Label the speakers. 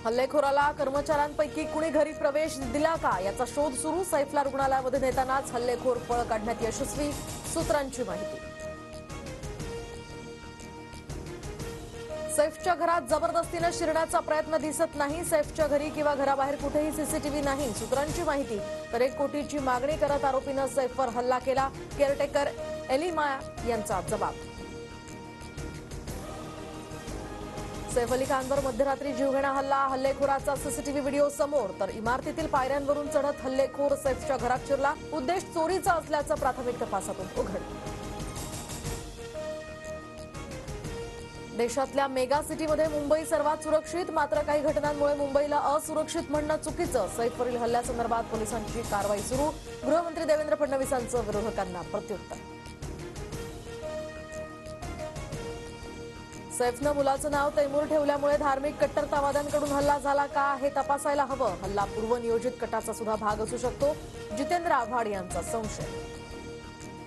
Speaker 1: हल्लेखोराला कर्मचाऱ्यांपैकी कुणी घरी प्रवेश दिला का याचा शोध सुरू। सैफला रुग्णालयामध्ये नेतानाच हल्लेखोर पळ काढण्यात यशस्वी, सूत्रांची माहिती। सैफच्या घरात जबरदस्तीने शिरण्याचा प्रयत्न दिसत नाही। सैफच्या घरी किंवा घराबाहेर कुठेही सीसीटीव्ही नाही, सूत्रांची माहिती। तर 1 कोटीची मागणी करत आरोपीनं सैफवर हल्ला केला। केअरटेकर एलिमा यांचा जबाब। सैफ अली खानवर मध्यरात्री जीवघेणा हल्ला। हल्लेखोराचा सीसीटीव्ही व्हिडिओ समोर। तर इमारतीतील पायऱ्यांवरून चढत हल्लेखोर सैफच्या घरात शिरला। उद्देश चोरीचा असल्याचं प्राथमिक तपासातून उघड। देशातल्या मेगा सिटीमध्ये मुंबई सर्वात सुरक्षित, मात्र काही घटनांमुळे मुंबईला असुरक्षित म्हणणं चुकीचं। सैफवरील हल्ल्यासंदर्भात पोलिसांची कारवाई सुरू। गृहमंत्री देवेंद्र फडणवीसांचं विरोधकांना प्रत्युत्तर। सैफनं मुलाचं नाव तैमूर ठेवल्यामुळे धार्मिक कट्टरतावाद्यांकडून हल्ला झाला का हे तपासायला हवं। हल्ला पूर्वनियोजित कटाचा सुद्धा भाग असू शकतो, जितेंद्र आव्हाड यांचा संशय।